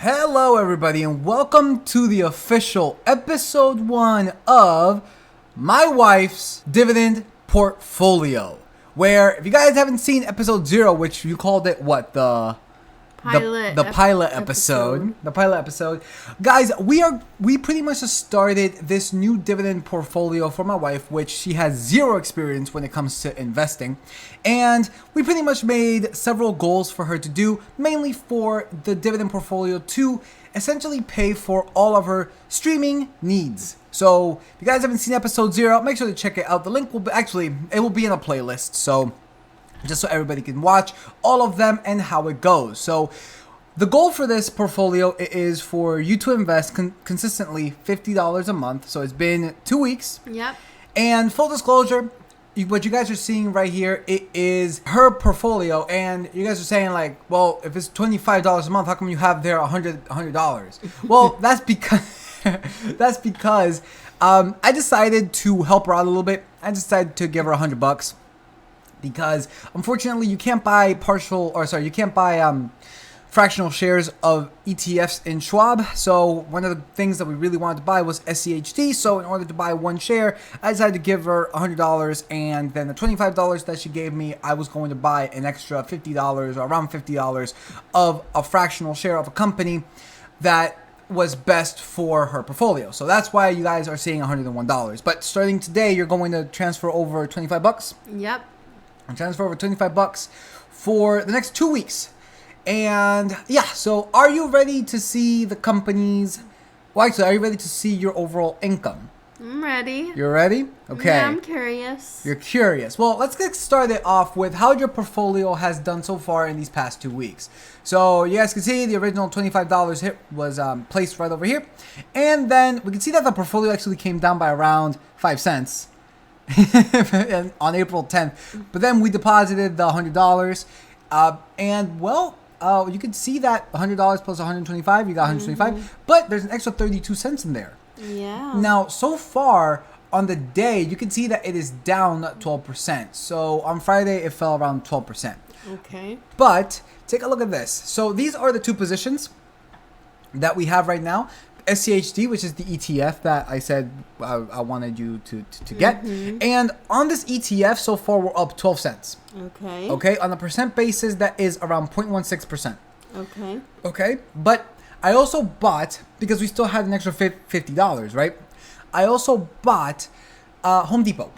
Hello, everybody, and welcome to the official episode 1 of my wife's dividend portfolio. Where, if you guys haven't seen episode 0, which you called it what, the pilot episode. The pilot episode. Guys, we pretty much just started this new dividend portfolio for my wife, which she has zero experience when it comes to investing. And we pretty much made several goals for her to do, mainly for the dividend portfolio to essentially pay for all of her streaming needs. So if you guys haven't seen episode 0, make sure to check it out. The link will be, it will be in a playlist. So just so everybody can watch all of them and how it goes. So the goal for this portfolio is for you to invest consistently $50 a month. So it's been 2 weeks. Yep. And full disclosure, what you guys are seeing right here, it is her portfolio. And you guys are saying like, well, if it's $25 a month, how come you have there $100? Well, that's because I decided to help her out a little bit. I decided to give her $100. Because unfortunately you can't buy fractional shares of ETFs in Schwab. So one of the things that we really wanted to buy was SCHD. So in order to buy one share, I decided to give her $100, and then the $25 that she gave me, I was going to buy an extra $50 or around $50 of a fractional share of a company that was best for her portfolio. So that's why you guys are seeing $101. But starting today, you're going to transfer over $25. Yep. And transfer over $25 for the next 2 weeks. And yeah, so are you ready to see the companies? Well, actually, are you ready to see your overall income? I'm ready. You're ready? Okay. Yeah, I'm curious. You're curious. Well, let's get started off with how your portfolio has done so far in these past 2 weeks. So you guys can see the original $25 hit was placed right over here. And then we can see that the portfolio actually came down by around 5 cents. On April 10th, but then we deposited the $100, and well, you can see that $100 plus 125, you got 125, but there's an extra 32 cents in there. Yeah. Now, so far on the day, you can see that it is down 12%. So on Friday, it fell around 12%. Okay. But take a look at this. So these are the two positions that we have right now. SCHD, which is the ETF that I said I wanted you to get. And on this ETF, so far, we're up 12 cents. Okay. Okay, on a percent basis, that is around 0.16%. Okay. Okay, but I also bought, because we still had an extra $50, right? I also bought Home Depot.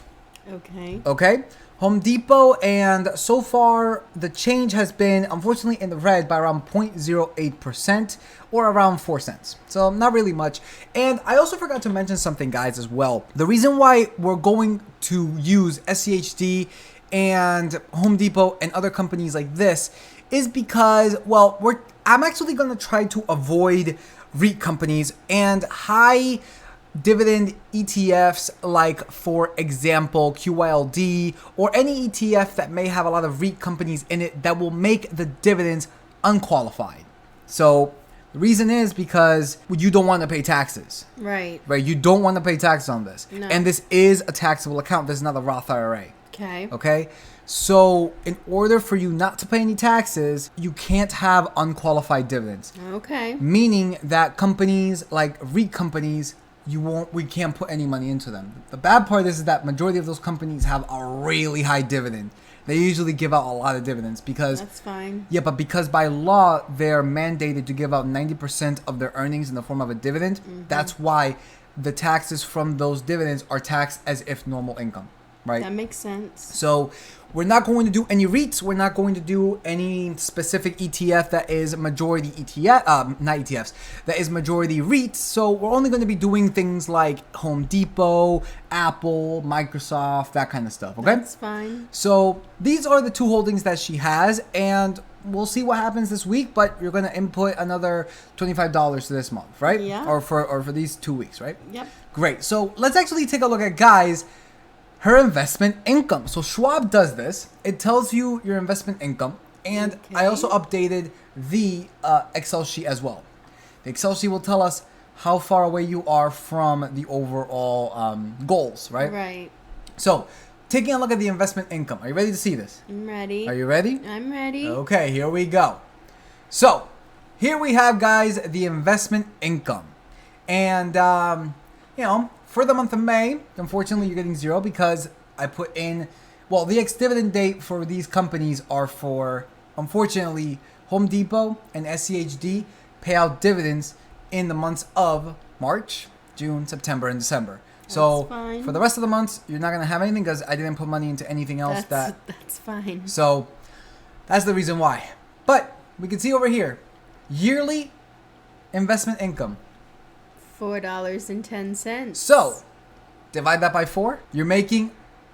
Okay. Okay? Home Depot, and so far the change has been unfortunately in the red by around 0.08% or around 4 cents. So not really much. And I also forgot to mention something, guys, as well. The reason why we're going to use SCHD and Home Depot and other companies like this is because, well, I'm actually going to try to avoid REIT companies and high dividend ETFs, like for example QYLD, or any ETF that may have a lot of REIT companies in it that will make the dividends unqualified. So the reason is because you don't want to pay taxes. Right. You don't want to pay taxes on this. No. And this is a taxable account. This is not a Roth IRA. Okay. Okay? So in order for you not to pay any taxes, you can't have unqualified dividends. Okay. Meaning that companies like REIT companies, we can't put any money into them. The bad part is that majority of those companies have a really high dividend. They usually give out a lot of dividends because that's fine. Yeah, but because by law they're mandated to give out 90% of their earnings in the form of a dividend. That's why the taxes from those dividends are taxed as if normal income, right? That makes sense. So we're not going to do any REITs. We're not going to do any specific ETF that is majority ETF, not ETFs, that is majority REITs. So we're only going to be doing things like Home Depot, Apple, Microsoft, that kind of stuff. Okay? That's fine. So these are the two holdings that she has, and we'll see what happens this week. But you're going to input another $25 this month, right? Yeah. Or for these 2 weeks, right? Yep. Great. So let's actually take a look at, guys, her investment income. So Schwab does this. It tells you your investment income. And Okay. I also updated the Excel sheet as well. The Excel sheet will tell us how far away you are from the overall goals, right? Right. So taking a look at the investment income. Are you ready to see this? I'm ready. Are you ready? I'm ready. Okay, here we go. So here we have, guys, the investment income. And, for the month of May, unfortunately, you're getting 0 because I put in, well, the ex-dividend date for these companies are for, unfortunately, Home Depot and SCHD pay out dividends in the months of March, June, September, and December. So fine. for the rest of the months, you're not going to have anything because I didn't put money into anything else. That's fine. So that's the reason why. But we can see over here, yearly investment income. $4.10. So divide that by 4. You're making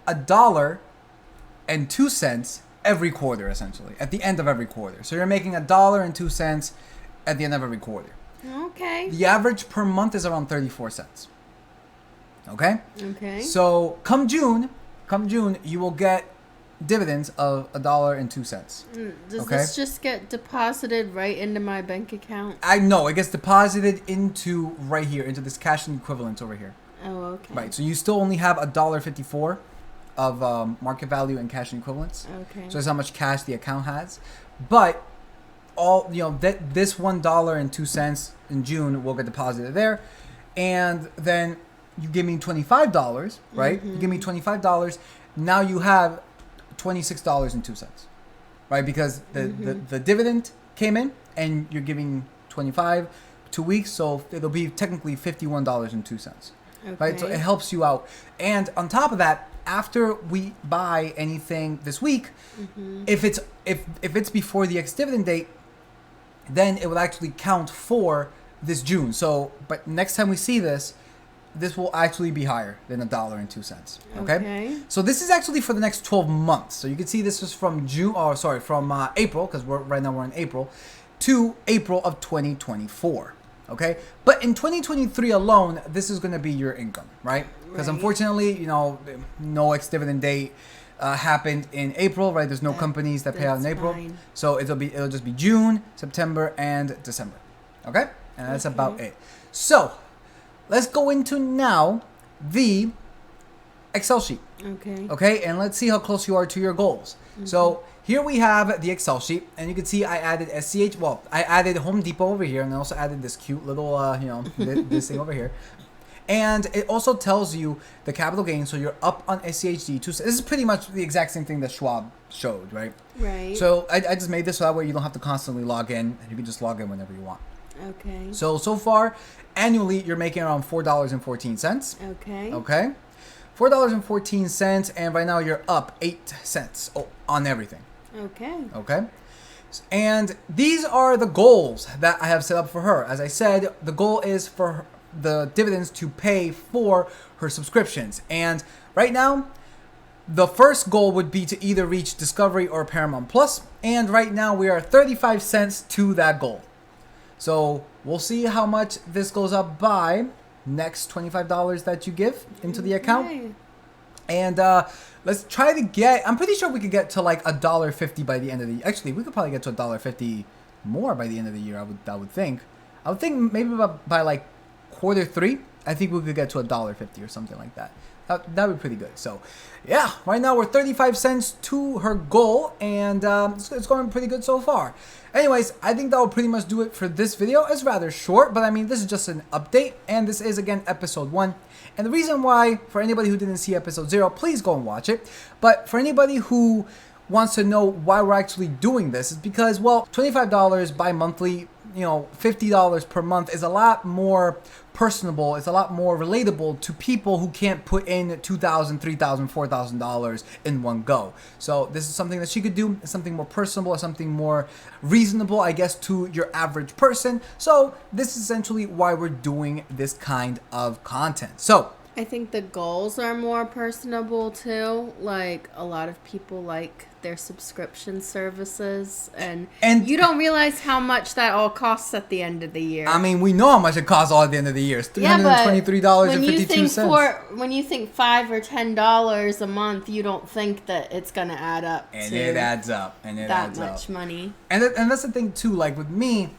$1.02 every quarter, essentially, at the end of every quarter. So you're making $1.02 at the end of every quarter. Okay. The average per month is around 34 cents. Okay? Okay. So come June, you will get dividends of $1.02. Does okay? this just get deposited right into my bank account? I know it gets deposited into right here, into this cash and equivalents over here. Oh, okay. Right. So you still only have $1.54 of market value and cash and equivalents. Okay. So that's how much cash the account has. But all this $1.02 in June will get deposited there, and then you give me $25, right? Mm-hmm. You give me $25. Now you have $26.02, right? Because the dividend came in, and you're giving 25 2 weeks, so it'll be technically $51.02. Okay. Right? So it helps you out. And on top of that, after we buy anything this week, if it's before the ex-dividend date, then it will actually count for this June. So, but next time we see this will actually be higher than $1.02. Okay? So this is actually for the next 12 months. So you can see this is from April, because right now we're in April, to April of 2024. Okay? But in 2023 alone, this is going to be your income, right? Because unfortunately, no ex-dividend date happened in April, right? There's no companies that pay out in April. Fine. So it'll just be June, September, and December. Okay? And that's about it. So let's go into now the Excel sheet. Okay. Okay? And let's see how close you are to your goals. So here we have the Excel sheet, and you can see I added I added Home Depot over here, and I also added this cute little, this thing over here. And it also tells you the capital gain, so you're up on SCHD. This is pretty much the exact same thing that Schwab showed, right? Right. So I just made this so that way you don't have to constantly log in, and you can just log in whenever you want. Okay. So far, annually, you're making around $4.14. Okay. Okay? $4.14, and right now you're up 8 cents on everything. Okay. Okay? And these are the goals that I have set up for her. As I said, the goal is for the dividends to pay for her subscriptions. And right now, the first goal would be to either reach Discovery or Paramount Plus. And right now, we are 35 cents to that goal. So we'll see how much this goes up by next $25 that you give into the account. Okay. And let's try to get, I'm pretty sure we could get to like $1.50 by the end of the year. Actually, we could probably get to $1.50 more by the end of the year, I would think. I would think maybe by like Q3, I think we could get to $1.50 or something like that. That would be pretty good. So, yeah, right now we're 35 cents to her goal, and it's going pretty good so far. Anyways, I think that will pretty much do it for this video. It's rather short, but I mean, this is just an update, and this is, again, episode 1. And the reason why, for anybody who didn't see episode 0, please go and watch it. But for anybody who wants to know why we're actually doing this, is because, well, $25 bi-monthly, $50 per month is a lot more personable. It's a lot more relatable to people who can't put in $2,000, $3,000, $4,000 in one go. So this is something that she could do. It's something more personable, something more reasonable, I guess, to your average person. So this is essentially why we're doing this kind of content. So I think the goals are more personable too. Like, a lot of people like their subscription services, and you don't realize how much that all costs at the end of the year. I mean, we know how much it costs all at the end of the year. It's $323.52. When you think $5 or $10 a month, you don't think that it's gonna add up. And it adds up. And it that adds much up. money. And that's the thing too. Like with me,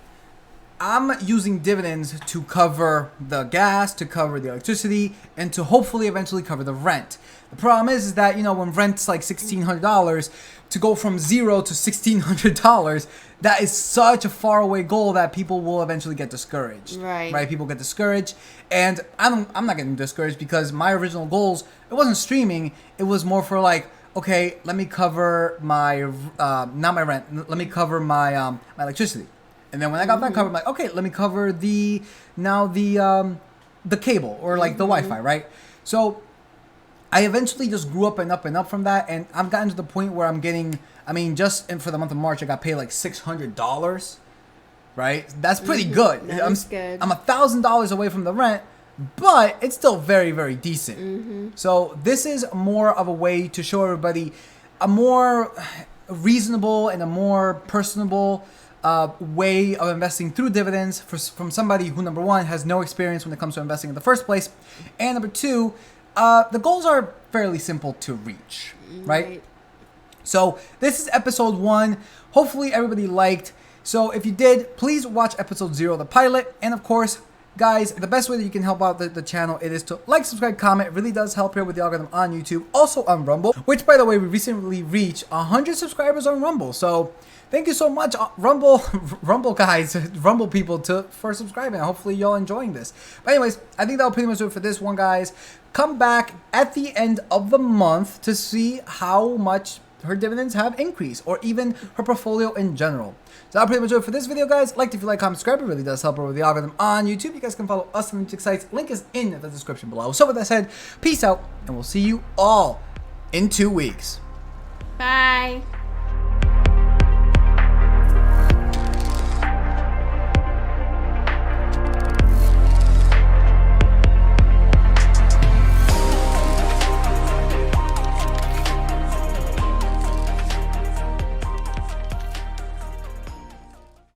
I'm using dividends to cover the gas, to cover the electricity, and to hopefully eventually cover the rent. The problem is that, when rent's like $1,600, to go from zero to $1,600, that is such a faraway goal that people will eventually get discouraged. Right. People get discouraged. And I'm not getting discouraged because my original goals, it wasn't streaming. It was more for like, okay, let me cover my, not my rent, let me cover my electricity. And then when I got that covered, I'm like, okay, let me cover the cable or like the Wi-Fi, right? So I eventually just grew up and up from that, and I've gotten to the point where I'm getting, just for the month of March, I got paid like $600, right? That's pretty good. That's good. I'm $1,000 away from the rent, but it's still very, very decent. So this is more of a way to show everybody a more reasonable and a more personable way of investing through dividends from somebody who, number one, has no experience when it comes to investing in the first place, and number two, the goals are fairly simple to reach, right? So this is episode 1. Hopefully everybody liked. So if you did, please watch episode 0, the pilot. And of course, guys, the best way that you can help out the channel, it is to like, subscribe, comment. It really does help here with the algorithm on YouTube. Also on Rumble, which, by the way, we recently reached 100 subscribers on Rumble. So thank you so much, Rumble guys, Rumble people, for subscribing. Hopefully y'all enjoying this. But anyways, I think that'll pretty much do it for this one, guys. Come back at the end of the month to see how much her dividends have increased, or even her portfolio in general. So that'll pretty much do it for this video, guys. Like, if you like, comment, subscribe. It really does help her with the algorithm on YouTube. You guys can follow us on the music sites. Link is in the description below. So with that said, peace out, and we'll see you all in 2 weeks. Bye.